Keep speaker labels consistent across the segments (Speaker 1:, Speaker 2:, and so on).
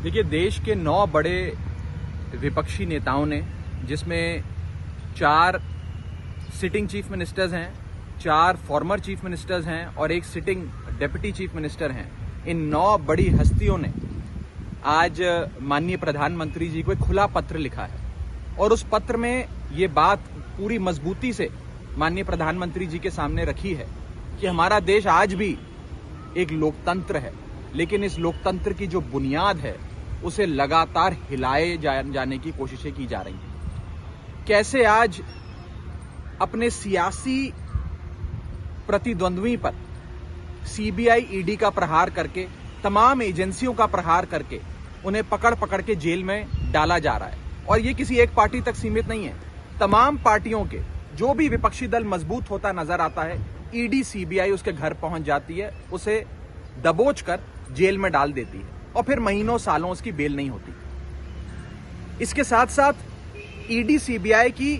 Speaker 1: देखिए, देश के 9 बड़े विपक्षी नेताओं ने, जिसमें 4 सिटिंग चीफ मिनिस्टर्स हैं, 4 फॉर्मर चीफ मिनिस्टर्स हैं और 1 सिटिंग डेप्यूटी चीफ मिनिस्टर हैं, इन 9 बड़ी हस्तियों ने आज माननीय प्रधानमंत्री जी को एक खुला पत्र लिखा है और उस पत्र में ये बात पूरी मजबूती से माननीय प्रधानमंत्री जी के सामने रखी है कि हमारा देश आज भी एक लोकतंत्र है, लेकिन इस लोकतंत्र की जो बुनियाद है उसे लगातार हिलाए जाने की कोशिशें की जा रही हैं। कैसे आज अपने सियासी प्रतिद्वंद्वी पर सीबीआई, ईडी का प्रहार करके, तमाम एजेंसियों का प्रहार करके उन्हें पकड़ पकड़ के जेल में डाला जा रहा है। और ये किसी एक पार्टी तक सीमित नहीं है, तमाम पार्टियों के जो भी विपक्षी दल मजबूत होता नजर आता है, ईडी, सीबीआई उसके घर पहुंच जाती है, उसे दबोच कर जेल में डाल देती है और फिर महीनों सालों उसकी बेल नहीं होती। इसके साथ साथ ईडी, सीबीआई की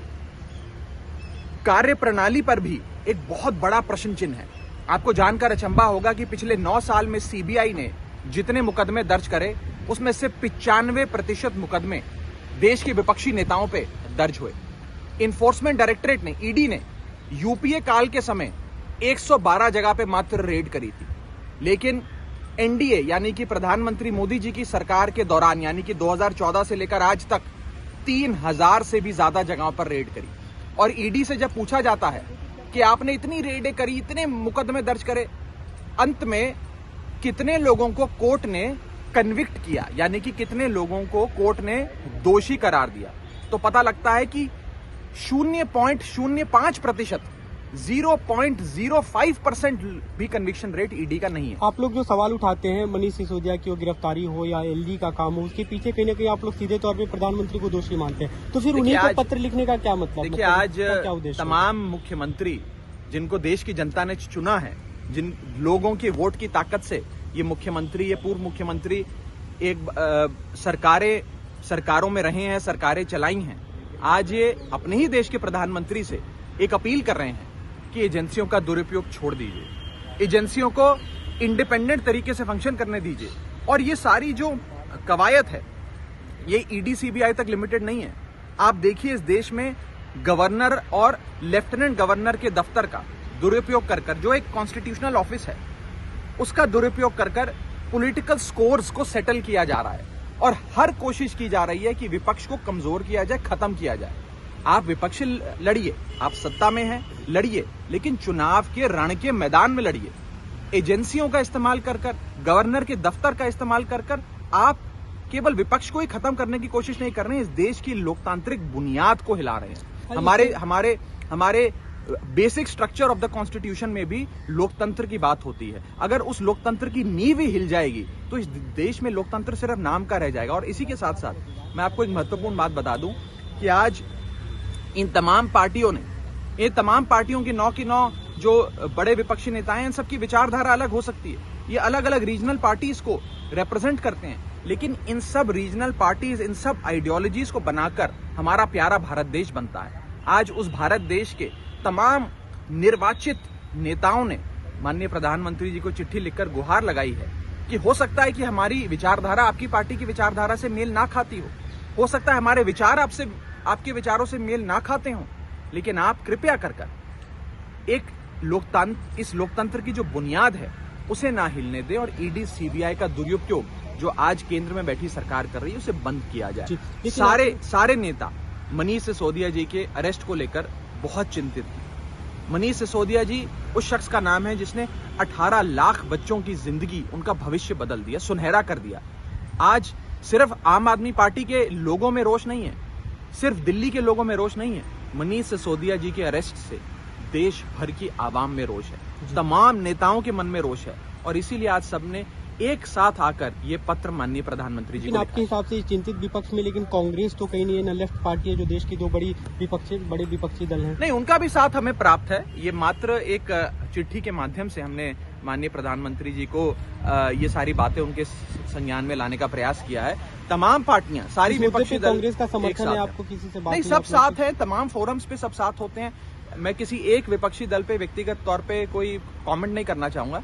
Speaker 1: कार्यप्रणाली पर भी एक बहुत बड़ा प्रश्न चिन्ह है। आपको जानकर अचंभा होगा कि पिछले 9 साल में सीबीआई ने जितने मुकदमे दर्ज करे उसमें से 95% मुकदमे देश के विपक्षी नेताओं पे दर्ज हुए। इन्फोर्समेंट डायरेक्टरेट ने, ईडी ने यूपीए काल के समय 112 जगह पे मात्र रेड करी थी, लेकिन एनडीए यानी कि प्रधानमंत्री मोदी जी की सरकार के दौरान, यानी कि 2014 से लेकर आज तक 3000 से भी ज्यादा जगहों पर रेड करी। और ईडी से जब पूछा जाता है कि आपने इतनी रेडें करी, इतने मुकदमे दर्ज करे, अंत में कितने लोगों को कोर्ट ने कन्विक्ट किया, यानी कि कितने लोगों को कोर्ट ने दोषी करार दिया, तो पता लगता है कि 0.05%, 0.05% भी कन्विक्शन रेट ईडी का नहीं है।
Speaker 2: आप लोग जो सवाल उठाते हैं मनीष सिसोदिया की गिरफ्तारी हो या एलडी का काम हो, उसके पीछे कहीं ना कहीं आप लोग सीधे तौर पे प्रधानमंत्री को दोषी मानते हैं, तो फिर उन्हीं को पत्र लिखने का क्या मतलब?
Speaker 1: देखिए, आज तमाम मुख्यमंत्री जिनको देश की जनता ने चुना है, जिन लोगों की वोट की ताकत से ये मुख्यमंत्री, ये पूर्व मुख्यमंत्री एक सरकारों में रहे हैं, सरकारें चलाई हैं, आज ये अपने ही देश के प्रधानमंत्री से एक अपील कर रहे हैं कि एजेंसियों का दुरुपयोग छोड़ दीजिए, एजेंसियों को इंडिपेंडेंट तरीके से फंक्शन करने दीजिए। और ये सारी जो कवायद है ये ईडी, सीबीआई तक लिमिटेड नहीं है। आप देखिए, इस देश में गवर्नर और लेफ्टिनेंट गवर्नर के दफ्तर का दुरुपयोग कर जो एक कॉन्स्टिट्यूशनल ऑफिस है उसका दुरुपयोग कर पॉलिटिकल स्कोर्स को सेटल किया जा रहा है और हर कोशिश की जा रही है कि विपक्ष को कमजोर किया जाए, खत्म किया जाए। आप विपक्ष लड़िए, आप सत्ता में हैं, लड़िए, लेकिन चुनाव के रण के मैदान में लड़िए। एजेंसियों का इस्तेमाल कर गवर्नर के दफ्तर का इस्तेमाल कर आप केवल विपक्ष को ही खत्म करने की कोशिश नहीं कर रहे हैं, इस देश की लोकतांत्रिक बुनियाद को हिला रहे हैं। हमारे basic structure of the constitution में भी लोकतंत्र की बात होती है। अगर उस लोकतंत्र की नींव ही हिल जाएगी तो इस देश में लोकतंत्र सिर्फ नाम का रह जाएगा। और इसी के साथ साथ मैं आपको एक महत्वपूर्ण बात बता दूं कि आज इन तमाम पार्टियों की 9 की 9 जो बड़े विपक्षी नेता हैं, इन सबकी विचारधारा अलग हो सकती है, ये अलग अलग रीजनल पार्टीज को रिप्रेजेंट करते हैं, लेकिन इन सब रीजनल पार्टीज, इन सब आइडियोलॉजीज को बनाकर हमारा प्यारा भारत देश बनता है। आज उस भारत देश के तमाम निर्वाचित नेताओं ने माननीय प्रधानमंत्री जी को चिट्ठी लिखकर गुहार लगाई है कि हो सकता है कि हमारी विचारधारा आपकी पार्टी की विचारधारा से मेल ना खाती हो सकता है हमारे विचार आपके विचारों से मेल ना खाते हों, लेकिन आप कृपया कर इस लोकतंत्र की जो बुनियाद है उसे ना हिलने दें और ईडी, सीबीआई का दुरुपयोग जो आज केंद्र में बैठी सरकार कर रही है उसे बंद किया जाए। सारे नेता मनीष सिसोदिया जी के अरेस्ट को लेकर बहुत चिंतित थे। मनीष सिसोदिया जी उस शख्स का नाम है जिसने 18 लाख बच्चों की जिंदगी, उनका भविष्य बदल दिया, सुनहरा कर दिया। आज सिर्फ आम आदमी पार्टी के लोगों में रोष नहीं है, सिर्फ दिल्ली के लोगों में रोष नहीं है, मनीष सिसोदिया जी के अरेस्ट से देश भर की आवाम में रोष है, तमाम नेताओं के मन में रोष है और इसीलिए आज सबने एक साथ आकर ये पत्र माननीय प्रधानमंत्री जी को।
Speaker 2: आपके हिसाब से चिंतित विपक्ष में लेकिन कांग्रेस तो कहीं नहीं है, न लेफ्ट पार्टी है, जो देश की 2 बड़े विपक्षी दल हैं।
Speaker 1: नहीं, उनका भी साथ हमें प्राप्त है। ये मात्र एक चिट्ठी के माध्यम से हमने माननीय प्रधानमंत्री जी को ये सारी बातें उनके संज्ञान में लाने का प्रयास किया है। तमाम पार्टियां, सारी विपक्षी दल,
Speaker 2: कांग्रेस का समर्थन है आपको? किसी से बात
Speaker 1: नहीं, सब साथ है, तमाम फोरम्स पे सब साथ होते हैं। मैं किसी एक विपक्षी दल पे व्यक्तिगत तौर पे कोई कमेंट नहीं करना चाहूंगा।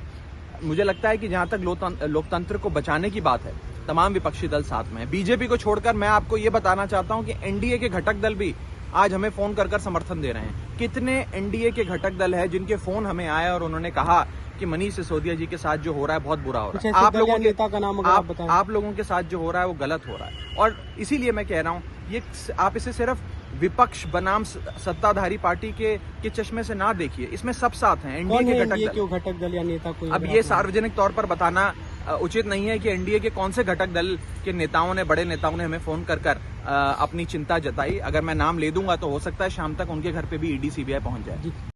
Speaker 1: मुझे लगता है कि जहां तक लोकतंत्र को बचाने की बात है तमाम विपक्षी दल साथ में है। बीजेपी को छोड़कर मैं आपको ये बताना चाहता हूं कि एनडीए के घटक दल भी आज हमें फोन कर समर्थन दे रहे हैं। कितने एनडीए के घटक दल है जिनके फोन हमें आए और उन्होंने कहा कि मनीष सिसोदिया जी के साथ जो हो रहा है बहुत बुरा हो रहा है। आप लोगों के
Speaker 2: नेता का नाम अगर आप बताएं।
Speaker 1: आप लोगों के साथ जो हो रहा है वो गलत हो रहा है, और इसीलिए मैं कह रहा हूं ये आप इसे सिर्फ विपक्ष बनाम सत्ताधारी पार्टी के चश्मे से ना देखिए, इसमें सब साथ हैं। एनडीए के
Speaker 2: घटक दल या नेता कोई
Speaker 1: अब ये सार्वजनिक तौर पर बताना उचित नहीं है कि एनडीए के कौन से घटक दल के नेताओं ने, बड़े नेताओं ने हमें फोन कर अपनी चिंता जताई। अगर मैं नाम ले दूंगा तो हो सकता है शाम तक उनके घर पे भी ईडी सीबीआई पहुंच जाए।